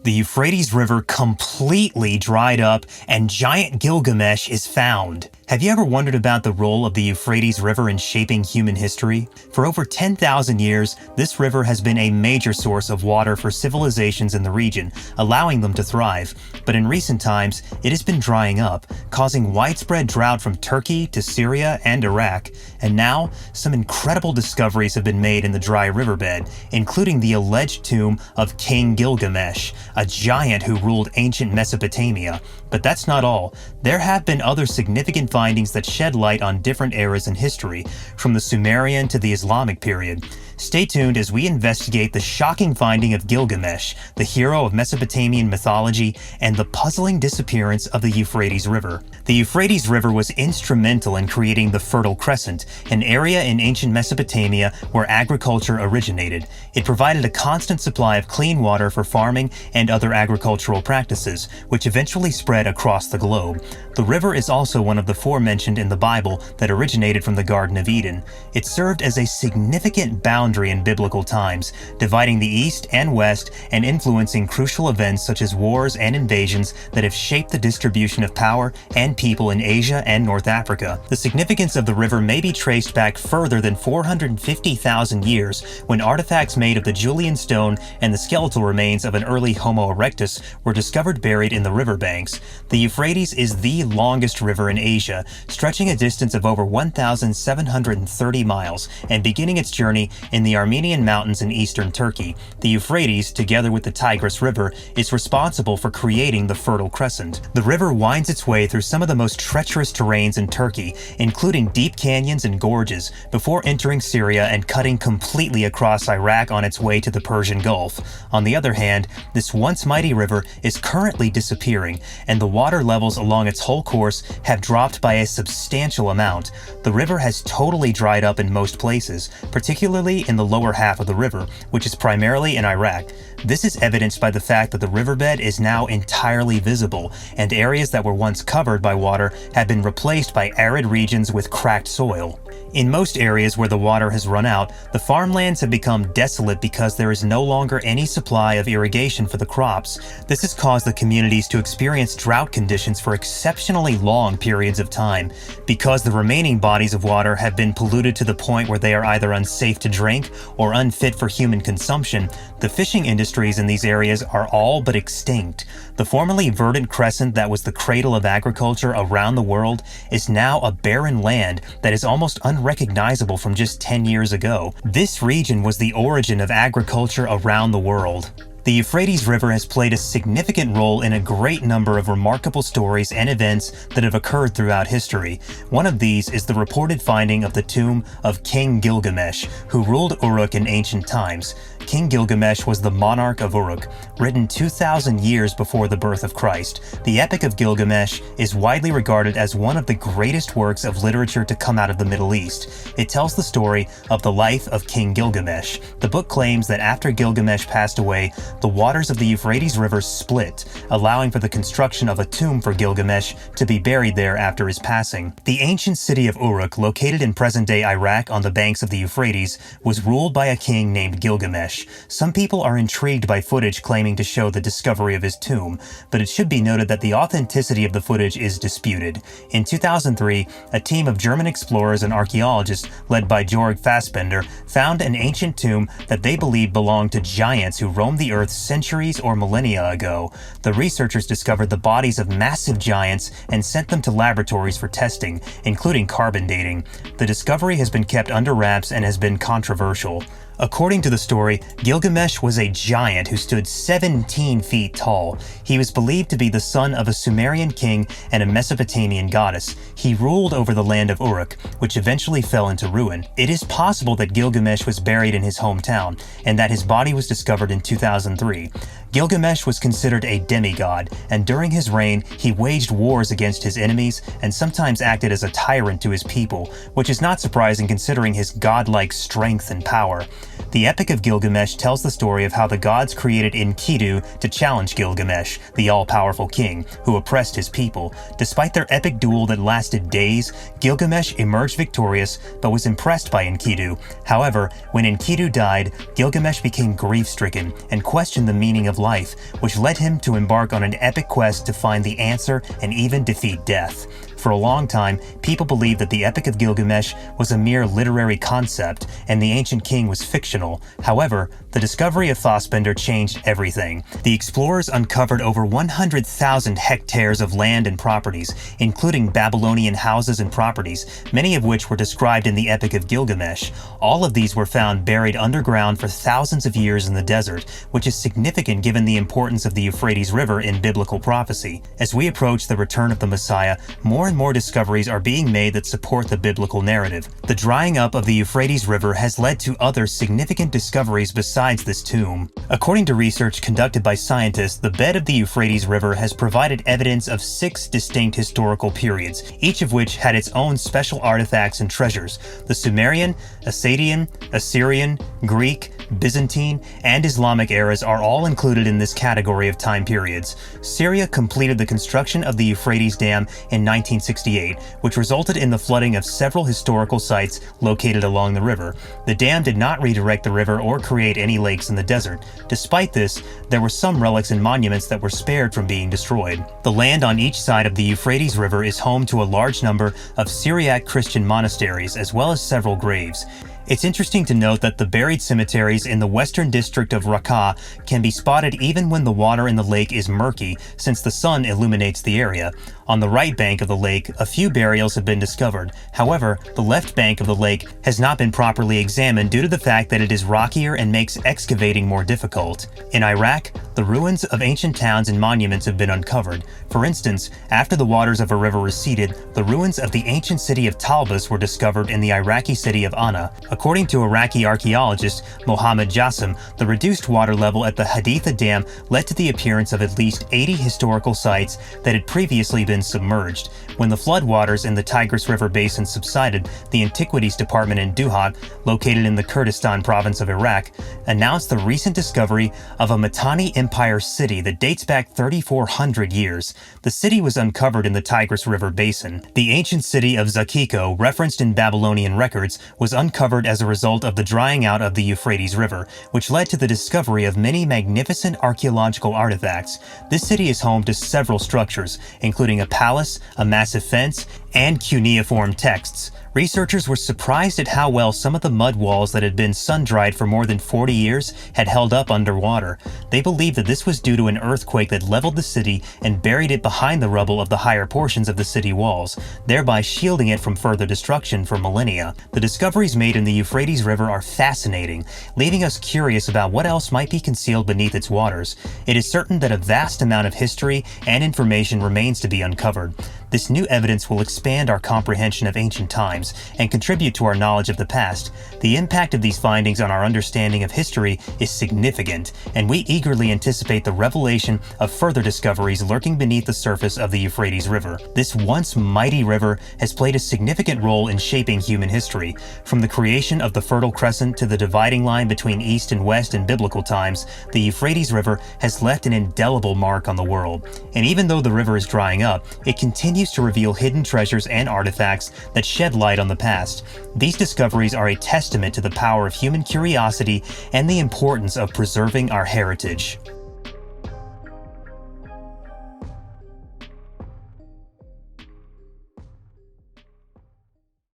The Euphrates River completely dried up and giant Gilgamesh is found. Have you ever wondered about the role of the Euphrates River in shaping human history? For over 10,000 years, this river has been a major source of water for civilizations in the region, allowing them to thrive. But in recent times, it has been drying up, causing widespread drought from Turkey to Syria and Iraq. And now, some incredible discoveries have been made in the dry riverbed, including the alleged tomb of King Gilgamesh, a giant who ruled ancient Mesopotamia. But that's not all. There have been other significant findings that shed light on different eras in history, from the Sumerian to the Islamic period. Stay tuned as we investigate the shocking finding of Gilgamesh, the hero of Mesopotamian mythology, and the puzzling disappearance of the Euphrates River. The Euphrates River was instrumental in creating the Fertile Crescent, an area in ancient Mesopotamia where agriculture originated. It provided a constant supply of clean water for farming and other agricultural practices, which eventually spread across the globe. The river is also one of the four mentioned in the Bible that originated from the Garden of Eden. It served as a significant boundary in biblical times, dividing the East and West and influencing crucial events such as wars and invasions that have shaped the distribution of power and people in Asia and North Africa. The significance of the river may be traced back further than 450,000 years, when artifacts made of the Julian stone and the skeletal remains of an early Homo erectus were discovered buried in the riverbanks. The Euphrates is the longest river in Asia, stretching a distance of over 1,730 miles and beginning its journey in the Armenian mountains in eastern Turkey. The Euphrates, together with the Tigris River, is responsible for creating the Fertile Crescent. The river winds its way through some of the most treacherous terrains in Turkey, including deep canyons and gorges, before entering Syria and cutting completely across Iraq on its way to the Persian Gulf. On the other hand, this once mighty river is currently disappearing, and the water levels along its whole course have dropped by a substantial amount. The river has totally dried up in most places, particularly in the lower half of the river, which is primarily in Iraq. This is evidenced by the fact that the riverbed is now entirely visible, and areas that were once covered by water have been replaced by arid regions with cracked soil. In most areas where the water has run out, the farmlands have become desolate because there is no longer any supply of irrigation for the crops. This has caused the communities to experience drought conditions for exceptionally long periods of time. Because the remaining bodies of water have been polluted to the point where they are either unsafe to drink or unfit for human consumption, the fishing industries in these areas are all but extinct. The formerly verdant crescent that was the cradle of agriculture around the world is now a barren land that is almost unrecognizable from just 10 years ago. This region was the origin of agriculture around the world. The Euphrates River has played a significant role in a great number of remarkable stories and events that have occurred throughout history. One of these is the reported finding of the tomb of King Gilgamesh, who ruled Uruk in ancient times. King Gilgamesh was the monarch of Uruk, written 2,000 years before the birth of Christ. The Epic of Gilgamesh is widely regarded as one of the greatest works of literature to come out of the Middle East. It tells the story of the life of King Gilgamesh. The book claims that after Gilgamesh passed away, the waters of the Euphrates River split, allowing for the construction of a tomb for Gilgamesh to be buried there after his passing. The ancient city of Uruk, located in present-day Iraq on the banks of the Euphrates, was ruled by a king named Gilgamesh. Some people are intrigued by footage claiming to show the discovery of his tomb, but it should be noted that the authenticity of the footage is disputed. In 2003, a team of German explorers and archaeologists led by Georg Fassbender found an ancient tomb that they believed belonged to giants who roamed the earth centuries or millennia ago. The researchers discovered the bodies of massive giants and sent them to laboratories for testing, including carbon dating. The discovery has been kept under wraps and has been controversial. According to the story, Gilgamesh was a giant who stood 17 feet tall. He was believed to be the son of a Sumerian king and a Mesopotamian goddess. He ruled over the land of Uruk, which eventually fell into ruin. It is possible that Gilgamesh was buried in his hometown, and that his body was discovered in 2003. Gilgamesh was considered a demigod, and during his reign, he waged wars against his enemies and sometimes acted as a tyrant to his people, which is not surprising considering his godlike strength and power. The Epic of Gilgamesh tells the story of how the gods created Enkidu to challenge Gilgamesh, the all-powerful king, who oppressed his people. Despite their epic duel that lasted days, Gilgamesh emerged victorious but was impressed by Enkidu. However, when Enkidu died, Gilgamesh became grief-stricken and questioned the meaning of life, which led him to embark on an epic quest to find the answer and even defeat death. For a long time, people believed that the Epic of Gilgamesh was a mere literary concept and the ancient king was fictional. However, the discovery of Fassbender changed everything. The explorers uncovered over 100,000 hectares of land and properties, including Babylonian houses and properties, many of which were described in the Epic of Gilgamesh. All of these were found buried underground for thousands of years in the desert, which is significant given the importance of the Euphrates River in biblical prophecy. As we approach the return of the Messiah, more and more discoveries are being made that support the biblical narrative. The drying up of the Euphrates River has led to other significant discoveries besides this tomb. According to research conducted by scientists, the bed of the Euphrates River has provided evidence of 6 distinct historical periods, each of which had its own special artifacts and treasures. The Sumerian, Akkadian, Assyrian, Greek, Byzantine, and Islamic eras are all included in this category of time periods. Syria completed the construction of the Euphrates Dam in 1968, which resulted in the flooding of several historical sites located along the river. The dam did not redirect the river or create any lakes in the desert. Despite this, there were some relics and monuments that were spared from being destroyed. The land on each side of the Euphrates River is home to a large number of Syriac Christian monasteries, as well as several graves. It's interesting to note that the buried cemeteries in the western district of Raqqa can be spotted even when the water in the lake is murky, since the sun illuminates the area. On the right bank of the lake, a few burials have been discovered. However, the left bank of the lake has not been properly examined due to the fact that it is rockier and makes excavating more difficult. In Iraq, the ruins of ancient towns and monuments have been uncovered. For instance, after the waters of a river receded, the ruins of the ancient city of Talbas were discovered in the Iraqi city of Anna. According to Iraqi archaeologist Mohammad Jassim, the reduced water level at the Haditha Dam led to the appearance of at least 80 historical sites that had previously been submerged. When the floodwaters in the Tigris River basin subsided, the Antiquities Department in Duhat, located in the Kurdistan province of Iraq, announced the recent discovery of a Mitanni Empire city that dates back 3,400 years. The city was uncovered in the Tigris River basin. The ancient city of Zakiko, referenced in Babylonian records, was uncovered as a result of the drying out of the Euphrates River, which led to the discovery of many magnificent archaeological artifacts. This city is home to several structures, including a palace, a massive fence, and cuneiform texts. Researchers were surprised at how well some of the mud walls that had been sun-dried for more than 40 years had held up underwater. They believed that this was due to an earthquake that leveled the city and buried it behind the rubble of the higher portions of the city walls, thereby shielding it from further destruction for millennia. The discoveries made in the Euphrates River are fascinating, leaving us curious about what else might be concealed beneath its waters. It is certain that a vast amount of history and information remains to be uncovered. This new evidence will expand our comprehension of ancient times and contribute to our knowledge of the past. The impact of these findings on our understanding of history is significant, and we eagerly anticipate the revelation of further discoveries lurking beneath the surface of the Euphrates River. This once mighty river has played a significant role in shaping human history. From the creation of the Fertile Crescent to the dividing line between East and West in biblical times, the Euphrates River has left an indelible mark on the world. And even though the river is drying up, it continues to reveal hidden treasures and artifacts that shed light on the past. These discoveries are a testament to the power of human curiosity and the importance of preserving our heritage.